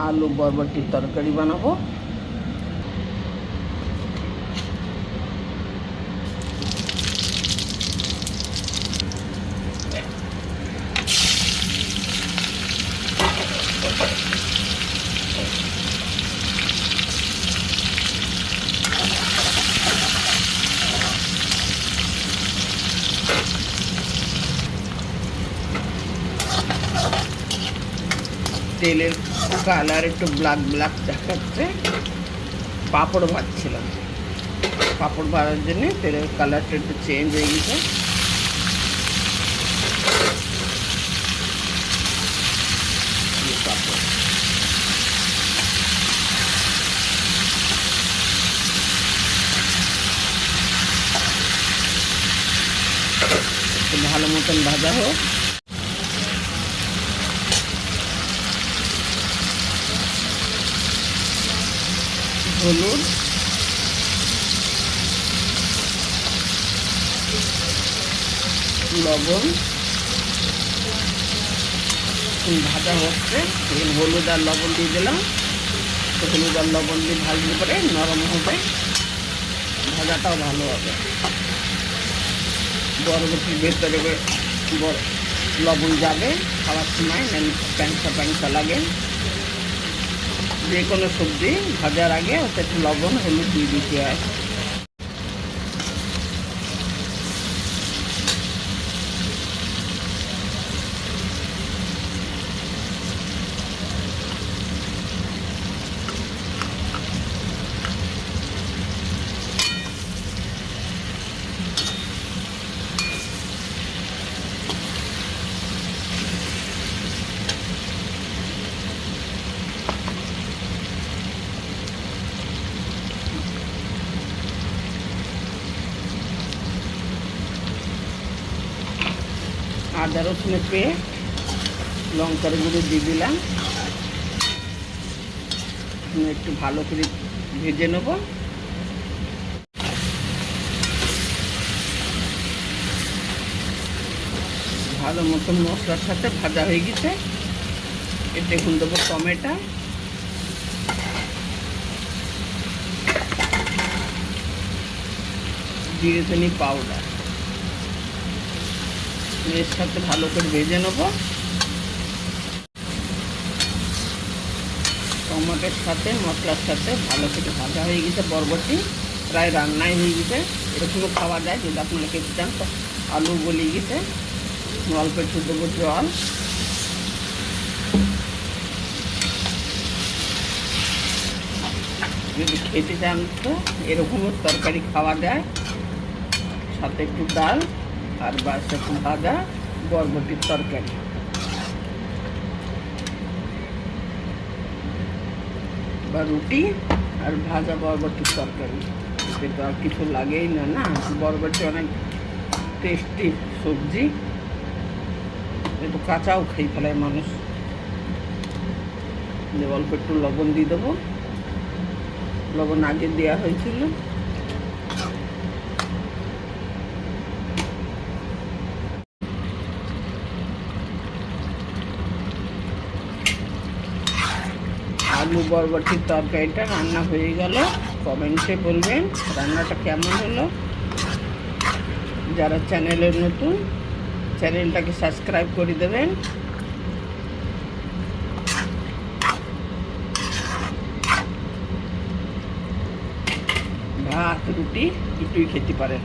আলু বরবটির তরকারি বানাবো। তেলের কালার একটু ব্ল্যাক ব্ল্যাক দেখাচ্ছে। পাঁপড় ভাজছিলাম, পাঁপড় ভাজার জন্য তেলের কালারটা একটু চেঞ্জ হয়ে গেছে। ভালো মতন ভাজা হোক। হলুদ, লবণ ভাজা হচ্ছে। হলুদ আর লবণ দিয়ে দিলাম। হলুদ আর লবণ দিয়ে ভাজলে পরে নরম হবে, ভাজাটাও ভালো হবে। বরবটির ভেতরে লবণ যাবে খাওয়ার সময়, প্যাংসা প্যাংসা লাগে। যে কোনো সবজি ভাজার আগে ওতে একটু লবণ হলুদ দিয়ে দিতে হয়। আদা রসুনের পেস্ট, লঙ্কার গুঁড়ো দিয়ে দিলাম। একটু ভালো করে ভেজে নেব। ভালো মতন মশলার সাথে ভাজা হয়ে গেছে। এতে এখন দেবো টমেটো, জিরে ধনে পাউডার। এর সাথে ভালো করে ভেজে নেব। টমেটোর সাথে মশলার সাথে ভালো করে ভাজা হয়ে গেছে। বরবটি প্রায় রান্নাই হয়ে গেছে। এরকমও খাওয়া যায় যদি আপনারা খেতে চান। তো আলু গলে গেছে, অল্প একটু দেবো জল। যদি খেতে চান তো এরকমও তরকারি খাওয়া যায়, সাথে একটু ডাল আর বাস একটু ভাজা বরবটির তরকারি। বা রুটি আর ভাজা বরবটির তরকারি, এতে তো আর কিছু লাগেই না। না, বরবটি অনেক টেস্টি সবজি, একটু কাঁচাও খেয়ে ফেলায় মানুষ। অল্প একটু লবণ দিয়ে দেবো, লবণ আগে দেওয়া হয়েছিল। আলু বরবটির তরকারিটা রান্না হয়ে গেল। কমেন্টে বলবেন রান্নাটা কেমন হলো। যারা চ্যানেলের নতুন, চ্যানেলটাকে সাবস্ক্রাইব করে দেবেন। ভাত রুটি দুটোই খেতে পারেন।